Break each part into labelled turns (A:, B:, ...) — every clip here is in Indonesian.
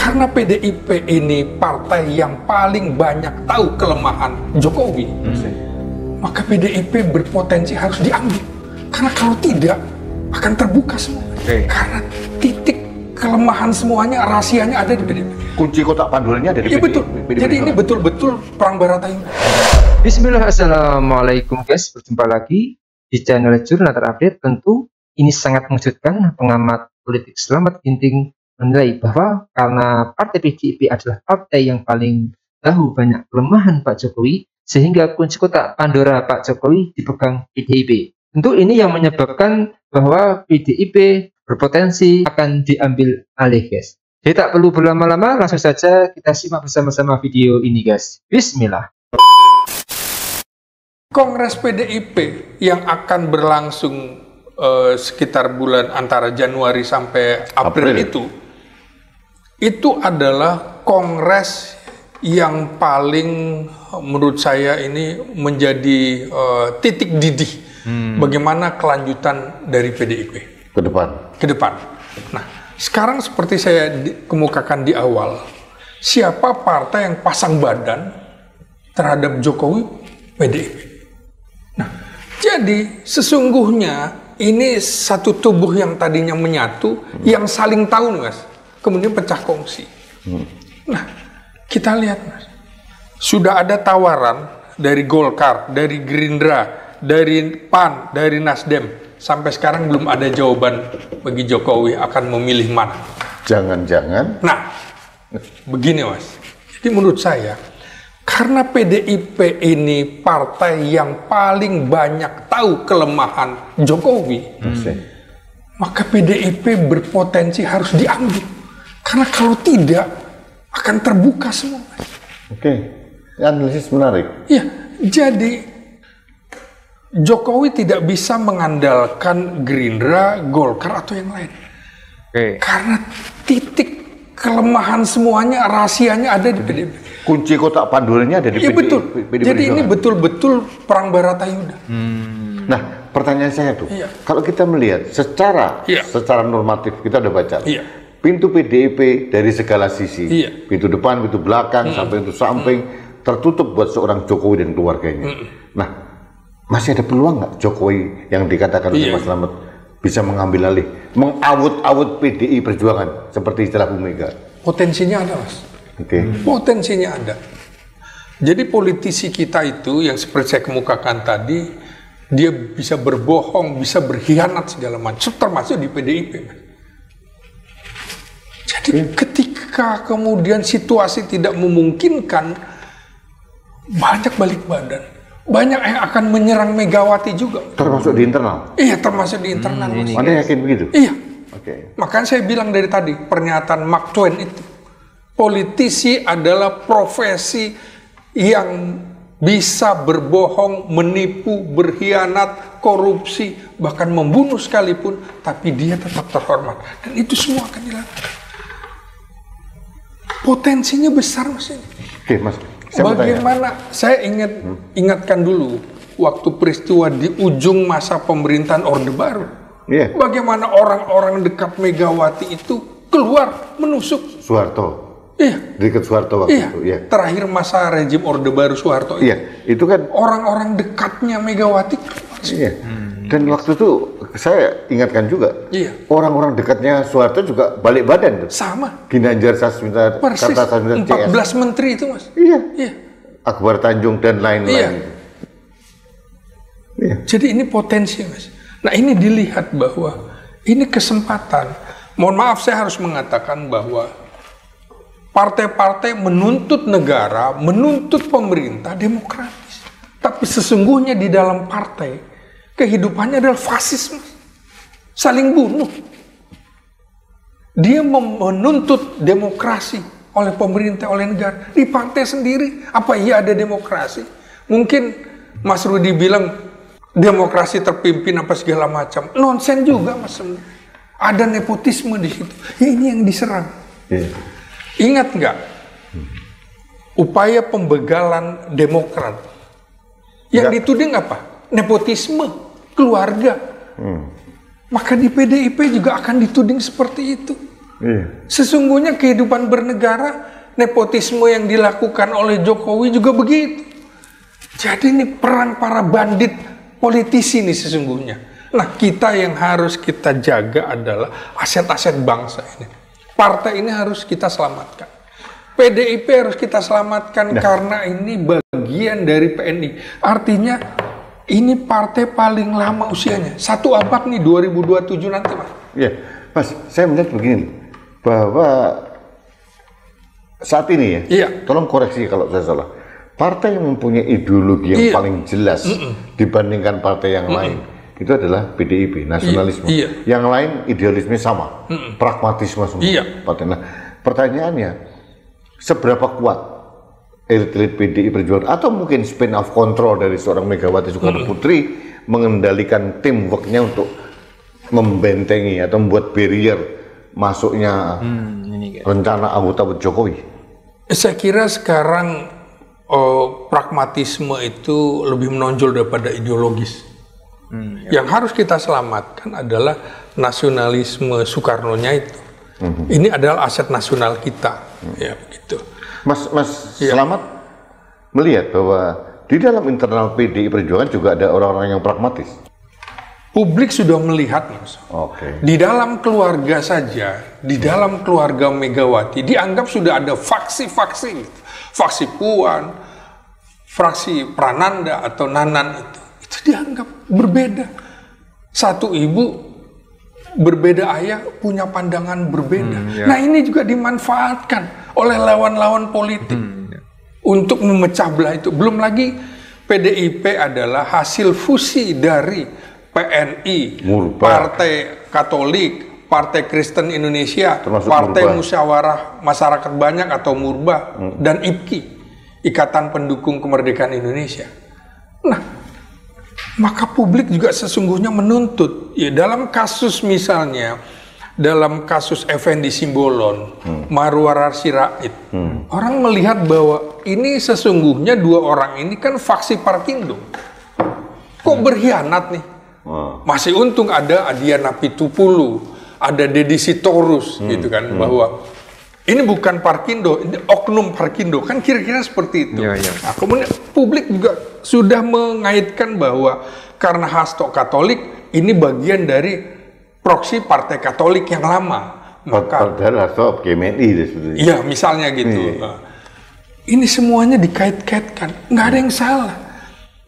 A: Karena PDIP ini partai yang paling banyak tahu kelemahan Jokowi, maka PDIP berpotensi harus diambil. Karena kalau tidak, akan terbuka semua. Karena titik kelemahan semuanya, rahasianya ada di PDIP.
B: Kunci kotak panduannya ada di
A: PDIP. Betul. Jadi ini betul-betul perang Baratayuda.
C: Bismillah, assalamualaikum guys. Berjumpa lagi di channel Jurnal Terupdate. Tentu ini sangat mengejutkan. Pengamat politik Slamet Ginting menilai bahwa karena partai PDIP adalah partai yang paling tahu banyak kelemahan Pak Jokowi, sehingga kunci kotak Pandora Pak Jokowi dipegang PDIP. Tentu ini yang menyebabkan bahwa PDIP berpotensi akan diambil alih guys. Jadi tak perlu berlama-lama, langsung saja kita simak bersama-sama video ini guys. Bismillah.
A: Kongres PDIP yang akan berlangsung sekitar bulan antara Januari sampai April itu adalah kongres yang paling menurut saya ini menjadi titik didih bagaimana kelanjutan dari PDIP
B: ke depan.
A: Nah, sekarang seperti saya kemukakan di awal, siapa partai yang pasang badan terhadap Jokowi? PDIP. Nah, jadi sesungguhnya ini satu tubuh yang tadinya menyatu, yang saling tahu, Mas. Kemudian pecah kongsi. Nah, kita lihat, Mas. Sudah ada tawaran dari Golkar, dari Gerindra, dari PAN, dari Nasdem. Sampai sekarang belum ada jawaban bagi Jokowi akan memilih mana.
B: Jangan-jangan.
A: Nah, begini, Mas. Jadi menurut saya, karena PDIP ini partai yang paling banyak tahu kelemahan Jokowi, maka PDIP berpotensi harus diambil. Karena kalau tidak, akan terbuka semua.
B: Oke, analisis menarik.
A: Iya, jadi Jokowi tidak bisa mengandalkan Gerindra, Golkar, atau yang lain. Karena titik kelemahan semuanya, rahasianya ada di PDIP.
B: Kunci kotak panduannya ada di
A: PDIP. Betul. Jadi ini betul-betul perang Baratayuda.
B: Nah, pertanyaan saya tuh, kalau kita melihat secara normatif, kita udah baca. Pintu PDIP dari segala sisi, pintu depan, pintu belakang, sampai pintu samping, tertutup buat seorang Jokowi dan keluarganya. Nah, masih ada peluang nggak Jokowi yang dikatakan oleh Mas Slamet bisa mengambil alih, mengawut-awut PDI Perjuangan seperti istilah Bu Mega?
A: Potensinya ada, Mas. Potensinya ada. Jadi politisi kita itu yang seperti saya kemukakan tadi, dia bisa berbohong, bisa berkhianat segala macam, termasuk di PDIP, Mas. Jadi ketika kemudian situasi tidak memungkinkan, banyak balik badan. Banyak yang akan menyerang Megawati juga.
B: Termasuk di internal?
A: Iya, termasuk di internal.
B: Anda yakin begitu?
A: Iya. Makanya saya bilang dari tadi, pernyataan Mark Twain itu, politisi adalah profesi yang bisa berbohong, menipu, berkhianat, korupsi, bahkan membunuh sekalipun, tapi dia tetap terhormat. Dan itu semua akan dilakukan. Potensinya besar, Mas.
B: Oke, Mas.
A: Bagaimana, saya ingatkan dulu waktu peristiwa di ujung masa pemerintahan Orde Baru. Bagaimana orang-orang dekat Megawati itu keluar menusuk
B: Soeharto. Dekat Soeharto waktu itu.
A: Terakhir masa rejim Orde Baru Soeharto itu.
B: Itu kan
A: orang-orang dekatnya Megawati keluar.
B: Dan waktu itu saya ingatkan juga, orang-orang dekatnya Soeharto juga balik badan tuh.
A: Sama.
B: Ginanjar Sasmita,
A: Kartasasmita, 14 menteri itu, Mas.
B: Akbar Tanjung dan lain-lain.
A: Jadi ini potensi, Mas. Nah, ini dilihat bahwa ini kesempatan. Mohon maaf, saya harus mengatakan bahwa partai-partai menuntut negara, menuntut pemerintah demokratis. Tapi sesungguhnya di dalam partai, kehidupannya adalah fasisme, saling bunuh. Dia menuntut demokrasi oleh pemerintah, oleh negara. Di partai sendiri, apa iya ada demokrasi? Mungkin Mas Rudi bilang demokrasi terpimpin apa segala macam. Nonsen juga, Mas. Ada nepotisme di situ. Ini yang diserang. Ingat nggak? Upaya pembegalan Demokrat. Yang dituding apa? Nepotisme, keluarga. Maka di PDIP juga akan dituding seperti itu. Sesungguhnya kehidupan bernegara, nepotisme yang dilakukan oleh Jokowi juga begitu. Jadi ini peran para bandit politisi nih sesungguhnya. Nah, kita yang harus kita jaga adalah aset-aset bangsa ini. Partai ini harus kita selamatkan. PDIP harus kita selamatkan karena ini bagian dari PNI. Artinya ini partai paling lama usianya. 1 abad nih 2027 nanti, Mas.
B: Iya, Mas, saya melihat begini, bahwa saat ini tolong koreksi kalau saya salah. Partai yang mempunyai ideologi yang paling jelas dibandingkan partai yang lain itu adalah PDIP, nasionalisme. Yang lain idealisme sama, pragmatisme semua. Partai. Nah, pertanyaannya, seberapa kuat elit-elit PDI Perjuangan atau mungkin spin off control dari seorang Megawati Soekarno Putri mengendalikan teamworknya untuk membentengi atau membuat barrier masuknya rencana anggota Jokowi?
A: Saya kira sekarang pragmatisme itu lebih menonjol daripada ideologis. Yang harus kita selamatkan adalah nasionalisme Soekarno-nya itu. Ini adalah aset nasional kita, ya begitu.
B: Mas Selamat melihat bahwa di dalam internal PDI Perjuangan juga ada orang-orang yang pragmatis.
A: Publik sudah melihat, Mas. Di dalam keluarga saja, di dalam keluarga Megawati dianggap sudah ada faksi-faksi gitu. Faksi Puan, fraksi Prananda atau Nanan itu dianggap berbeda. Satu ibu berbeda ayah punya pandangan berbeda. Nah, ini juga dimanfaatkan oleh lawan-lawan politik untuk memecah belah itu. Belum lagi PDIP adalah hasil fusi dari PNI, Partai Katolik, Partai Kristen Indonesia, Partai Musyawarah Masyarakat Banyak atau Murba, dan IPKI, Ikatan Pendukung Kemerdekaan Indonesia. Nah, maka publik juga sesungguhnya menuntut, ya dalam kasus misalnya, dalam kasus Effendi Simbolon, Marwar Sirait, orang melihat bahwa ini sesungguhnya dua orang ini kan faksi Parkindo. Kok berkhianat nih? Masih untung ada Adiana Pitupulu, ada Deddy Sitorus gitu kan, bahwa ini bukan Parkindo, ini oknum Parkindo, kan kira-kira seperti itu. Nah, kemudian publik juga sudah mengaitkan bahwa karena Hasto Katolik, ini bagian dari proksi Partai Katolik yang lama. Maka
B: Hasto GMNI sebetulnya.
A: Iya, misalnya gitu. Ini semuanya dikait-kaitkan, nggak ada yang salah.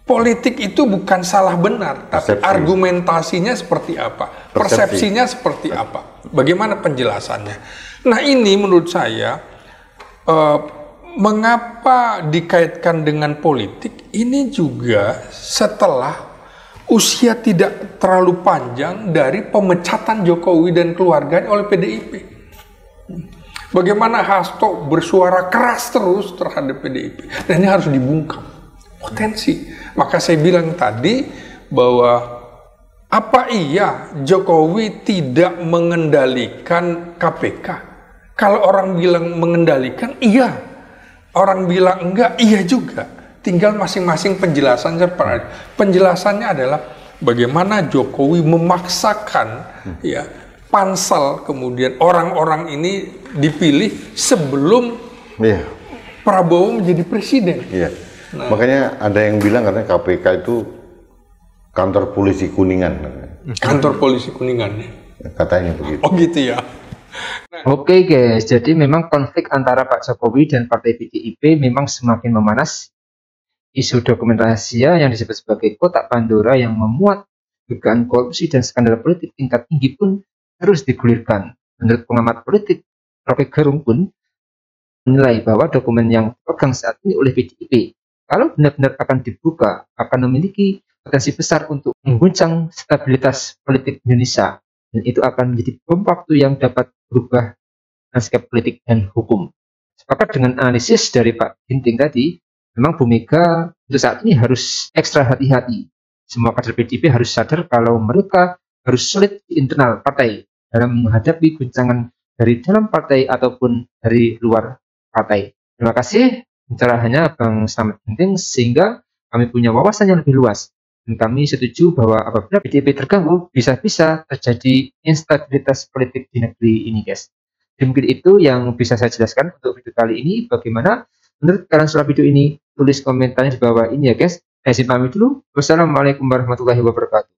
A: Politik itu bukan salah benar, tapi argumentasinya seperti apa, persepsinya seperti apa, bagaimana penjelasannya. Nah, ini menurut saya mengapa dikaitkan dengan politik, ini juga setelah usia tidak terlalu panjang dari pemecatan Jokowi dan keluarganya oleh PDIP. Bagaimana Hasto bersuara keras terus terhadap PDIP, dan ini harus dibungkam potensi. Maka saya bilang tadi bahwa apa iya Jokowi tidak mengendalikan KPK? Kalau orang bilang mengendalikan, iya. Orang bilang enggak, iya juga. Tinggal masing-masing penjelasan. Penjelasannya adalah bagaimana Jokowi memaksakan ya pansel, kemudian orang-orang ini dipilih sebelum Prabowo menjadi presiden.
B: Nah, makanya ada yang bilang katanya KPK itu kantor polisi Kuningan.
A: Kantor polisi Kuningan.
B: Katanya begitu.
A: Oh gitu ya.
C: Oke guys, jadi memang konflik antara Pak Jokowi dan Partai PDIP memang semakin memanas. Isu dokumen rahasia yang disebut sebagai kotak Pandora yang memuat dugaan korupsi dan skandal politik tingkat tinggi pun harus digulirkan. Menurut pengamat politik Rocky Gerung pun menilai bahwa dokumen yang dipegang saat ini oleh PDIP kalau benar-benar akan dibuka, akan memiliki potensi besar untuk mengguncang stabilitas politik Indonesia. Dan itu akan menjadi bom waktu yang dapat berubah landscape politik dan hukum. Sepakat dengan analisis dari Pak Ginting tadi, memang Bu Mega untuk saat ini harus ekstra hati-hati. Semua kader PDIP harus sadar kalau mereka harus solid di internal partai dalam menghadapi guncangan dari dalam partai ataupun dari luar partai. Terima kasih pencerahannya Bang Slamet Ginting, sehingga kami punya wawasan yang lebih luas. Dan kami setuju bahwa apabila PDIP terganggu, bisa-bisa terjadi instabilitas politik di negeri ini, guys. Mungkin itu yang bisa saya jelaskan untuk video kali ini. Bagaimana menurut kalian setelah video ini? Tulis komentarnya di bawah ini ya guys. Saya pamit dulu. Wassalamualaikum warahmatullahi wabarakatuh.